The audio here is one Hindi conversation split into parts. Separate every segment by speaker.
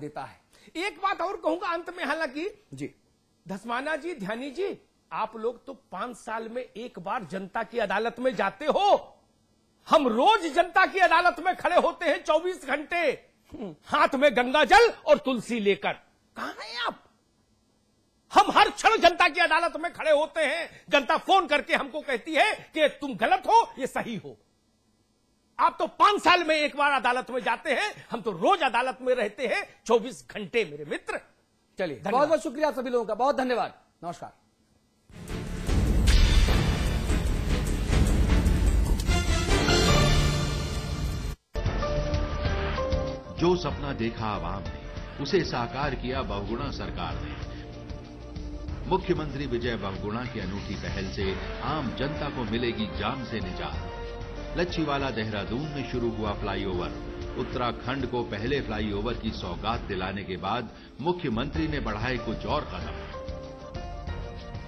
Speaker 1: देता है। एक बात और कहूंगा अंत में, हालांकि
Speaker 2: जी
Speaker 1: धस्माना जी, ध्यानी जी, आप लोग तो 5 साल में एक बार जनता की अदालत में जाते हो। हम रोज जनता की अदालत में खड़े होते हैं 24 घंटे, हाथ में गंगा जल और तुलसी लेकर। कहां हैं आप? हम हर क्षण जनता की अदालत में खड़े होते हैं। जनता फोन करके हमको कहती है कि तुम गलत हो, ये सही हो। आप तो 5 साल में एक बार अदालत में जाते हैं, हम तो रोज अदालत में रहते हैं 24 घंटे मेरे मित्र।
Speaker 2: चलिए, बहुत बहुत शुक्रिया सभी लोगों का, बहुत धन्यवाद, नमस्कार।
Speaker 3: जो सपना देखा आवाम ने, उसे साकार किया बहुगुणा सरकार ने। मुख्यमंत्री विजय बहुगुणा की अनूठी पहल से आम जनता को मिलेगी जाम से निजात। लच्छीवाला देहरादून में शुरू हुआ फ्लाईओवर। उत्तराखंड को पहले फ्लाईओवर की सौगात दिलाने के बाद मुख्यमंत्री ने बढ़ाए कुछ और कदम।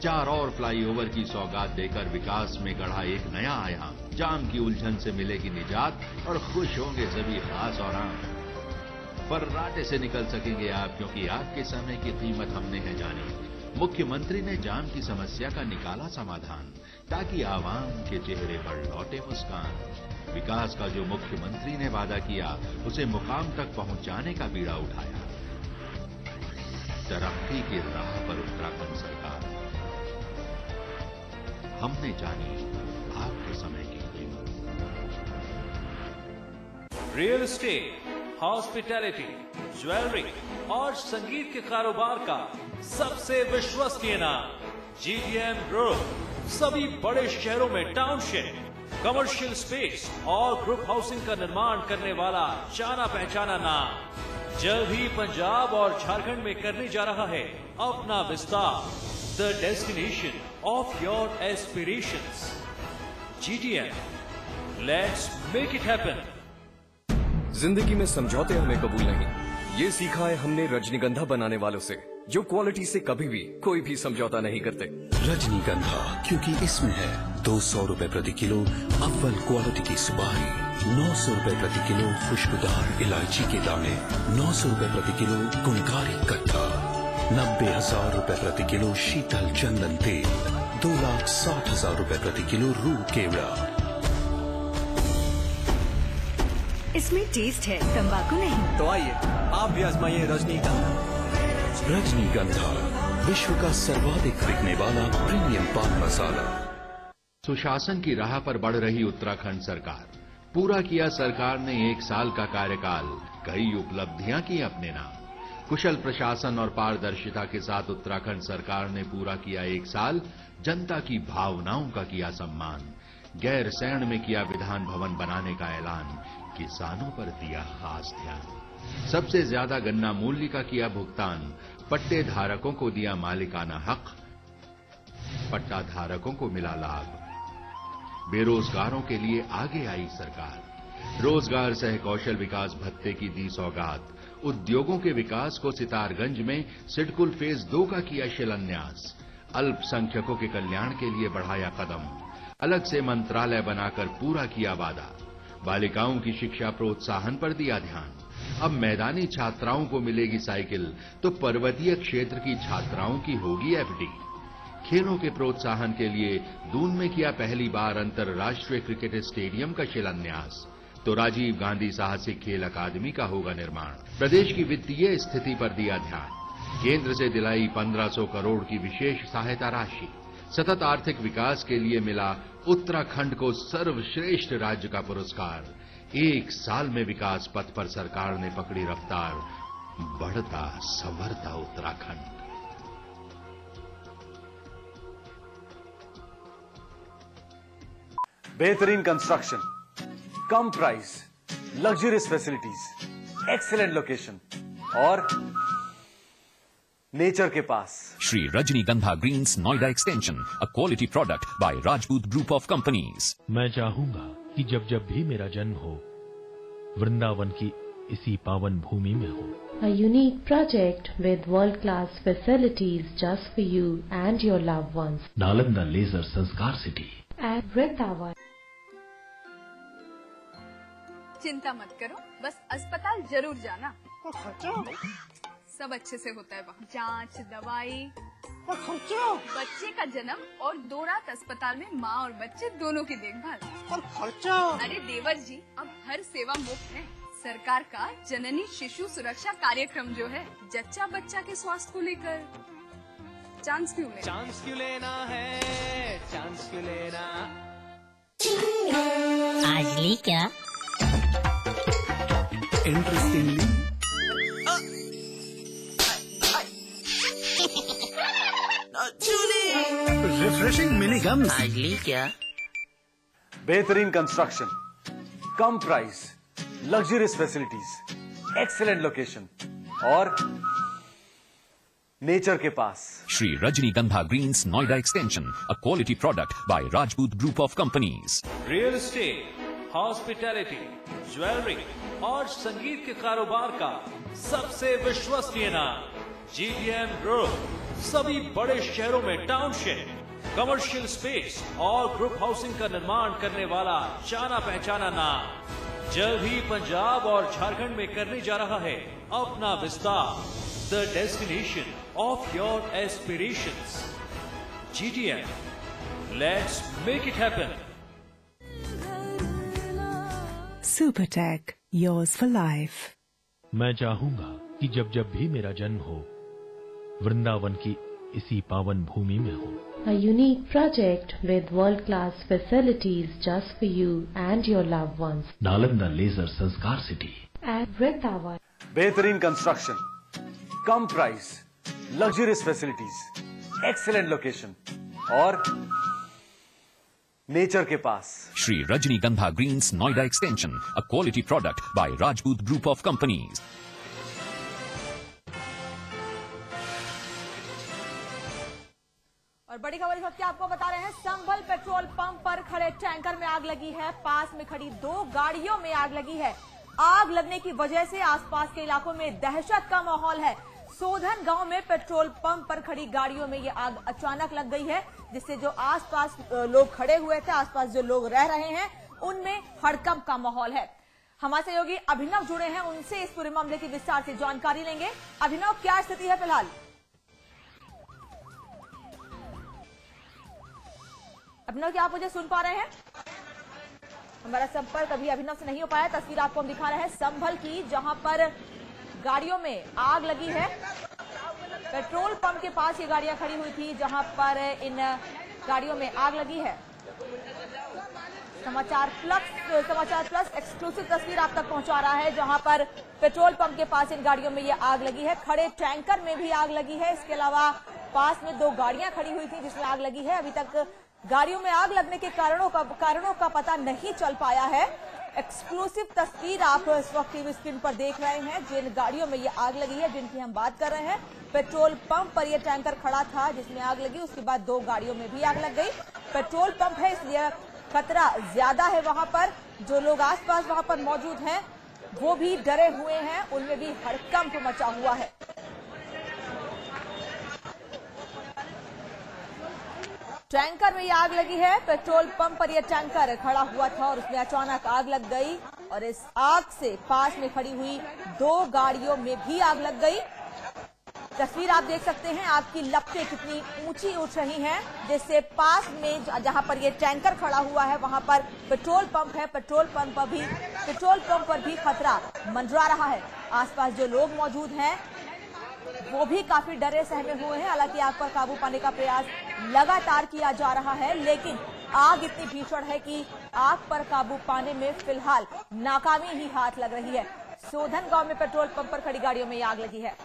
Speaker 3: 4 और फ्लाईओवर की सौगात देकर विकास में गढ़ा एक नया आयाम। जाम की उलझन से मिलेगी निजात और खुश होंगे सभी खास और आम। फर्राटे से निकल सकेंगे आप, क्योंकि आपके समय की कीमत हमने है जानी। मुख्यमंत्री ने जाम की समस्या का निकाला समाधान, ताकि आवाम के चेहरे पर लौटे मुस्कान। विकास का जो मुख्यमंत्री ने वादा किया, उसे मुकाम तक पहुंचाने का बीड़ा उठाया। तरक्की की राह पर उत्तराखंड सरकार। हमने जानी आपके समय की कीमत।
Speaker 4: रियल एस्टेट, हॉस्पिटैलिटी, ज्वेलरी और संगीत के कारोबार का सबसे विश्वसनीय नाम GTM ग्रुप। सभी बड़े शहरों में टाउनशिप, कमर्शियल स्पेस और ग्रुप हाउसिंग का निर्माण करने वाला जाना पहचाना नाम। जल्द ही पंजाब और झारखंड में करने जा रहा है अपना विस्तार। The destination of your aspirations. GTM, let's make it happen.
Speaker 5: जिंदगी में समझौते हमें कबूल नहीं, ये सीखा है हमने रजनीगंधा बनाने वालों से, जो क्वालिटी से कभी भी कोई भी समझौता नहीं करते।
Speaker 6: रजनीगंधा, क्योंकि इसमें है 200 रुपए प्रति किलो अव्वल क्वालिटी की सुपारी, 900 रुपए प्रति किलो खुशबूदार इलायची के दाने, 900 रुपए प्रति किलो गुणकारी कट्टा, 90,000 रुपए प्रति किलो शीतल चंदन तेल, 2,60,000 रुपए प्रति किलो रूह केवड़ा।
Speaker 7: इसमें टेस्ट है, तंबाकू नहीं।
Speaker 5: तो आइए आप भी आजमाइए रजनीगंधा।
Speaker 6: रजनीगंधा, विश्व का सर्वाधिक बिकने वाला प्रीमियम पान मसाला।
Speaker 3: सुशासन की राह पर बढ़ रही उत्तराखंड सरकार। पूरा किया सरकार ने 1 साल का कार्यकाल, कई उपलब्धियां की अपने नाम। कुशल प्रशासन और पारदर्शिता के साथ उत्तराखंड सरकार ने पूरा किया 1 साल। जनता की भावनाओं का किया सम्मान। गैरसैंण में किया विधान भवन बनाने का ऐलान। किसानों पर दिया खास ध्यान। सबसे ज्यादा गन्ना मूल्य का किया भुगतान। पट्टे धारकों को दिया मालिकाना हक। पट्टा धारकों को मिला लाभ। बेरोजगारों के लिए आगे आई सरकार। रोजगार सह कौशल विकास भत्ते की दी सौगात। उद्योगों के विकास को सितारगंज में सिडकुल फेज 2 का किया शिलान्यास। अल्पसंख्यकों के कल्याण के लिए बढ़ाया कदम। अलग से मंत्रालय बनाकर पूरा किया वादा। बालिकाओं की शिक्षा प्रोत्साहन पर दिया ध्यान। अब मैदानी छात्राओं को मिलेगी साइकिल, तो पर्वतीय क्षेत्र की छात्राओं की होगी FD। खेलों के प्रोत्साहन के लिए दून में किया पहली बार अंतर्राष्ट्रीय क्रिकेट स्टेडियम का शिलान्यास। तो राजीव गांधी साहसिक खेल अकादमी का होगा निर्माण। प्रदेश की वित्तीय स्थिति पर दिया ध्यान। केंद्र से दिलाई 1500 करोड़ की विशेष सहायता राशि। सतत आर्थिक विकास के लिए मिला उत्तराखंड को सर्वश्रेष्ठ राज्य का पुरस्कार। 1 साल में विकास पथ पर सरकार ने पकड़ी रफ्तार। बढ़ता संवरता उत्तराखंड।
Speaker 8: बेहतरीन कंस्ट्रक्शन, कम price, luxurious facilities, excellent location और नेचर के पास।
Speaker 9: Shri Rajnigandha Greens Noida extension, a quality product by Rajput group of companies.
Speaker 10: मैं चाहूंगा कि जब जब भी मेरा जन्म हो, वृंदावन की इसी पावन भूमि में हो।
Speaker 11: A unique project with world-class facilities just for you and your loved ones.
Speaker 10: Nalanda leisure Sanskar city
Speaker 11: at Vrindavan.
Speaker 12: चिंता मत करो, बस अस्पताल जरूर जाना। सब अच्छे से होता है वहाँ, जांच, दवाई, बच्चे का जन्म और 2 रात अस्पताल में माँ और बच्चे दोनों की देखभाल। अरे देवर जी, अब हर सेवा मुफ्त है। सरकार का जननी शिशु सुरक्षा कार्यक्रम जो है, जच्चा बच्चा के स्वास्थ्य को लेकर चांस क्यों लेना है, चांस क्यों लेना।
Speaker 13: आज ली क्या?
Speaker 6: Interestingly refreshing mini gums.
Speaker 13: आज ली क्या?
Speaker 8: बेहतरीन कंस्ट्रक्शन, कम price, luxurious facilities, excellent location और नेचर के पास।
Speaker 9: Shri Rajnigandha Greens Noida Extension, a quality product by Rajput Group of Companies.
Speaker 4: Real estate, hospitality, jewellery और संगीत के कारोबार का सबसे विश्वसनीय नाम GTM ग्रुप। सभी बड़े शहरों में टाउनशिप, कमर्शियल स्पेस और ग्रुप हाउसिंग का निर्माण करने वाला जाना पहचाना नाम जल्द ही पंजाब और झारखंड में करने जा रहा है अपना विस्तार। The destination of your aspirations. GTM. Let's make it happen.
Speaker 14: Supertech, yours for life.
Speaker 10: मैं चाहूंगा कि जब जब भी मेरा जन्म हो, वृंदावन की इसी पावन भूमि में हो।
Speaker 11: A unique project with world-class facilities just for you and your loved ones.
Speaker 10: Nalanda leisure Sanskar city
Speaker 11: At Vrindavan.
Speaker 8: बेहतरीन कंस्ट्रक्शन, कम price, luxurious facilities, excellent location और नेचर के पास।
Speaker 9: Shri Rajnigandha Greens Noida Extension, a quality product by Rajput Group of Companies.
Speaker 15: और बड़ी खबर इस वक्त आपको बता रहे हैं, संभल पेट्रोल पंप पर खड़े टैंकर में आग लगी है। पास में खड़ी 2 गाड़ियों में आग लगी है। आग लगने की वजह से आसपास के इलाकों में दहशत का माहौल है। सोधन गांव में पेट्रोल पंप पर खड़ी गाड़ियों में ये आग अचानक लग गई है, जिससे जो आसपास लोग खड़े हुए थे, आसपास जो लोग रह रहे हैं, उनमें हड़कंप का माहौल है। हमारे सहयोगी अभिनव जुड़े हैं, उनसे इस पूरे मामले की विस्तार से जानकारी लेंगे। अभिनव, क्या स्थिति है फिलहाल? अभिनव, क्या आप मुझे सुन पा रहे हैं? हमारा संपर्क अभी अभिनव से नहीं हो पाया। तस्वीर आपको हम दिखा रहे हैं संभल की, जहां पर गाड़ियों में आग लगी है। पेट्रोल पंप के पास ये गाड़ियां खड़ी हुई थी, जहां पर इन गाड़ियों में आग लगी है। समाचार प्लस एक्सक्लूसिव तस्वीर आप तक पहुंचा रहा है, जहां पर पेट्रोल पंप के पास इन गाड़ियों में ये आग लगी है। खड़े टैंकर में भी आग लगी है। इसके अलावा पास में 2 गाड़ियां खड़ी हुई थी जिसमें आग लगी है। अभी तक गाड़ियों में आग लगने के कारणों का पता नहीं चल पाया है। एक्सक्लूसिव तस्वीर आप इस वक्त टीवी स्क्रीन पर देख रहे हैं। जिन गाड़ियों में ये आग लगी है, जिनकी हम बात कर रहे हैं, पेट्रोल पंप पर यह टैंकर खड़ा था जिसमें आग लगी। उसके बाद 2 गाड़ियों में भी आग लग गई। पेट्रोल पंप है, इसलिए खतरा ज्यादा है। वहां पर जो लोग आसपास वहां पर मौजूद हैं, वो भी डरे हुए हैं, उनमें भी हड़कंप मचा हुआ है। टैंकर में ये आग लगी है। पेट्रोल पंप पर यह टैंकर खड़ा हुआ था और उसमें अचानक आग लग गई और इस आग से पास में खड़ी हुई 2 गाड़ियों में भी आग लग गई। तस्वीर आप देख सकते हैं, आग की लपटें कितनी ऊंची उठ रही हैं, जिससे पास में जहां पर ये टैंकर खड़ा हुआ है वहां पर पेट्रोल पंप है। पेट्रोल पंप पर भी खतरा मंडरा रहा है। आसपास जो लोग मौजूद हैं वो भी काफी डरे सहमे हुए हैं। हालांकि आग पर काबू पाने का प्रयास लगातार किया जा रहा है, लेकिन आग इतनी भीषण है कि आग पर काबू पाने में फिलहाल नाकामी ही हाथ लग रही है। सोधन गांव में पेट्रोल पंप पर खड़ी गाड़ियों में आग लगी है।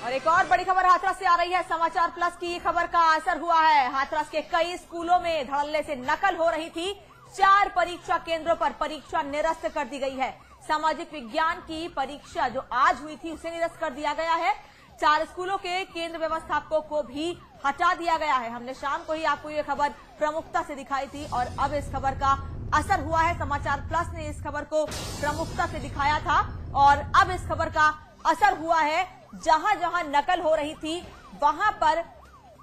Speaker 15: और एक और बड़ी खबर हाथरस से आ रही है। समाचार प्लस की खबर का असर हुआ है। हाथरस के कई स्कूलों में धड़ल्ले से नकल हो रही थी। 4 परीक्षा केंद्रों पर परीक्षा निरस्त कर दी गई है। सामाजिक विज्ञान की परीक्षा जो आज हुई थी उसे निरस्त कर दिया गया है। 4 स्कूलों के केंद्र व्यवस्थापकों को भी हटा दिया गया है। हमने शाम को ही आपको ये खबर प्रमुखता से दिखाई थी और अब इस खबर का असर हुआ है। समाचार प्लस ने इस खबर को प्रमुखता से दिखाया था और अब इस खबर का असर हुआ है। जहां जहां नकल हो रही थी वहां पर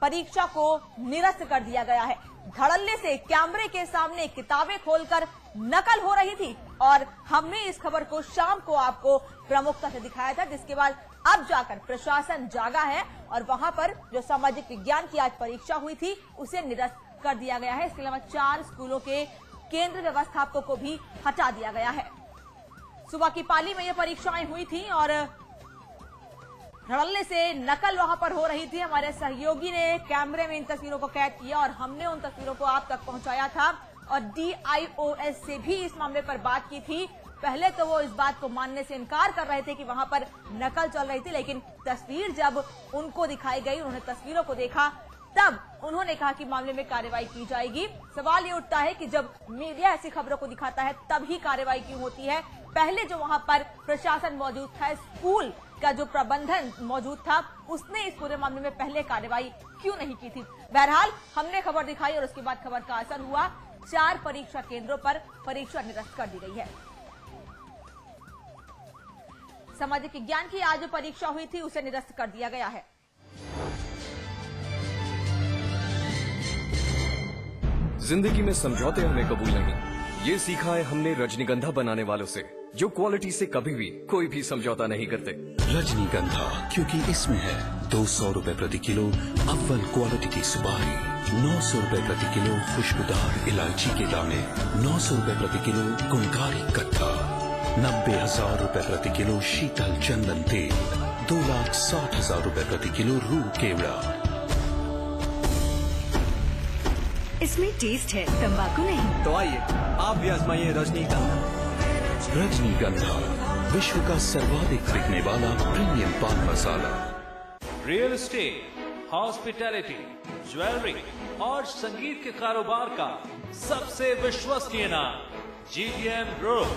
Speaker 15: परीक्षा को निरस्त कर दिया गया है। धड़ल्ले से कैमरे के सामने किताबें खोलकर नकल हो रही थी और हमने इस खबर को शाम को आपको प्रमुखता से दिखाया था, जिसके बाद अब जाकर प्रशासन जागा है और वहां पर जो सामाजिक विज्ञान की आज परीक्षा हुई थी उसे निरस्त कर दिया गया है। इसके अलावा 4 स्कूलों के केंद्र व्यवस्थापकों को भी हटा दिया गया है। सुबह की पाली में ये परीक्षाएं हुई थी और धड़ल्ले से नकल वहां पर हो रही थी। हमारे सहयोगी ने कैमरे में इन तस्वीरों को कैद किया और हमने उन तस्वीरों को आप तक पहुंचाया था और DIOS से भी इस मामले पर बात की थी। पहले तो वो इस बात को मानने से इनकार कर रहे थे कि वहां पर नकल चल रही थी, लेकिन तस्वीर जब उनको दिखाई गई, उन्होंने तस्वीरों को देखा, तब उन्होंने कहा कि मामले में कार्रवाई की जाएगी। सवाल ये उठता है कि जब मीडिया ऐसी खबरों को दिखाता है तब ही कार्रवाई क्यों होती है? पहले जो वहां पर प्रशासन मौजूद था, स्कूल का जो प्रबंधन मौजूद था, उसने इस पूरे मामले में पहले कार्रवाई क्यों नहीं की थी? बहरहाल हमने खबर दिखाई और उसके बाद खबर का असर हुआ। 4 परीक्षा केंद्रों पर परीक्षा निरस्त कर दी गई है। सामाजिक विज्ञान की आज जो परीक्षा हुई थी उसे निरस्त कर दिया गया है।
Speaker 5: जिंदगी में समझौते हमें कबूल नहीं, ये सीखा है हमने रजनीगंधा बनाने वालों से, जो क्वालिटी से कभी भी कोई भी समझौता नहीं करते।
Speaker 6: रजनीगंधा, क्योंकि इसमें है 200 रुपए प्रति किलो अव्वल क्वालिटी की सुपारी, 900 रुपए प्रति किलो खुशबूदार इलायची के दाने, 900 रुपए प्रति किलो गुणकारी कत्था, 90,000 रुपए प्रति किलो शीतल चंदन तेल, 2,60,000 रुपए प्रति किलो रूह केवड़ा।
Speaker 7: इसमें टेस्ट है, तंबाकू नहीं।
Speaker 14: तो आइए आप भी आजमाइए रजनीगंधा।
Speaker 6: रजनीगंधा, विश्व का सर्वाधिक बिकने वाला प्रीमियम पान मसाला।
Speaker 4: रियल एस्टेट, हॉस्पिटैलिटी, ज्वेलरी और संगीत के कारोबार का सबसे विश्वसनीय नाम GTM ग्रुप।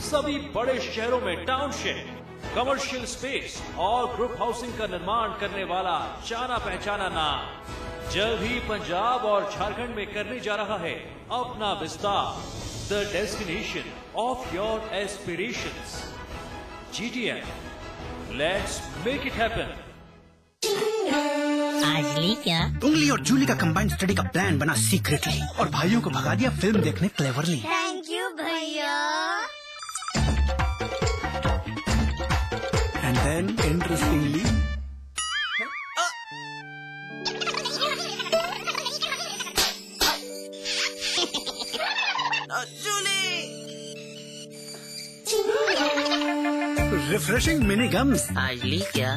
Speaker 4: सभी बड़े शहरों में टाउनशिप, कमर्शियल स्पेस और ग्रुप हाउसिंग का निर्माण करने वाला जाना पहचाना नाम। जल्द ही पंजाब और झारखंड में करने जा रहा है अपना विस्तार। The destination of your aspirations, GTM, let's make it happen.
Speaker 13: आज ली क्या?
Speaker 16: उंगली और जूली का कंबाइंड स्टडी का प्लान बना सीक्रेटली और भाइयों को भगा दिया फिल्म देखने क्लेवरली।
Speaker 13: थैंक यू भैया।
Speaker 16: And then interestingly refreshing mini gums.
Speaker 13: आज ली क्या?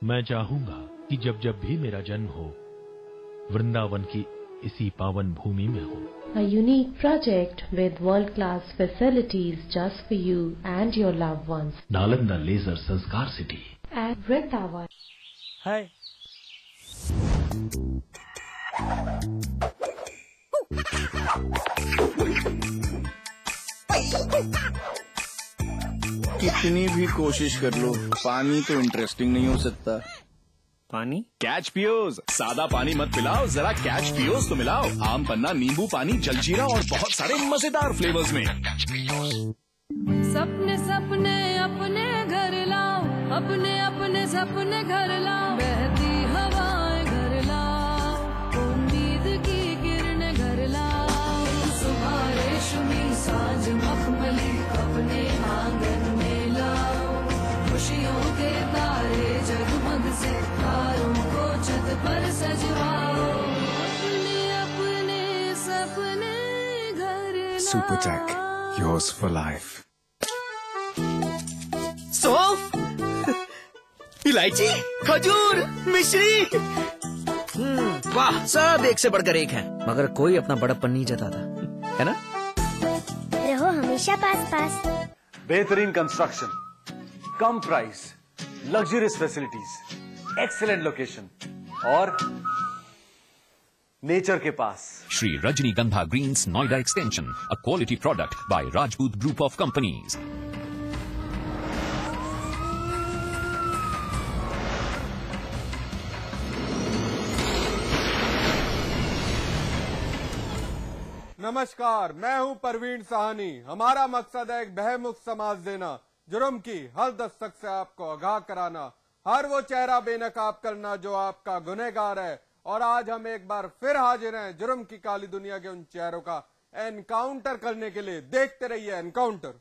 Speaker 10: मैं चाहूंगा कि जब जब भी मेरा जन्म हो, वृंदावन की इसी पावन भूमि में हो।
Speaker 11: A unique project with world-class facilities just for you and your loved ones.
Speaker 10: Nalanda leisure Sanskar city
Speaker 11: At Vrindavan.
Speaker 14: Hi.
Speaker 17: कितनी भी कोशिश कर लो, पानी तो इंटरेस्टिंग नहीं हो सकता।
Speaker 14: पानी?
Speaker 17: कैच पियोज। सादा पानी मत पिलाओ, जरा कैच पियोज तो मिलाओ। आम पन्ना, नींबू पानी, जलजीरा और बहुत सारे मजेदार फ्लेवर्स में।
Speaker 18: सपने सपने अपने घर लाओ, अपने अपने सपने घर लाओ, बहती हवाएं घर लाओ, उम्मीद की किरणें घर लाओ, सुबह रेशमी सांझ मखमली अपने आंगन में लाओ, खुशियों के तारे जगमग से तारों को छत पर सजवाओ, अपने अपने सपने घर लाओ।
Speaker 17: Supertech, yours for life।
Speaker 16: इलायची, खजूर, मिश्री,
Speaker 14: वाह, सब एक से बढ़कर एक है, मगर कोई अपना बड़प्पन नहीं जताता, है ना?
Speaker 19: रहो हमेशा पास पास।
Speaker 8: बेहतरीन कंस्ट्रक्शन, कम price, luxurious facilities, excellent location और नेचर के पास।
Speaker 9: Shri Rajnigandha Greens Noida Extension, a quality product by Rajput Group of Companies.
Speaker 20: नमस्कार, मैं हूं परवीन साहनी। हमारा मकसद है एक बहमुख समाज देना, जुर्म की हर दस्तक से आपको आगाह कराना, हर वो चेहरा बेनकाब करना जो आपका गुनहगार है। और आज हम एक बार फिर हाजिर हैं जुर्म की काली दुनिया के उन चेहरों का एनकाउंटर करने के लिए। देखते रहिए एनकाउंटर।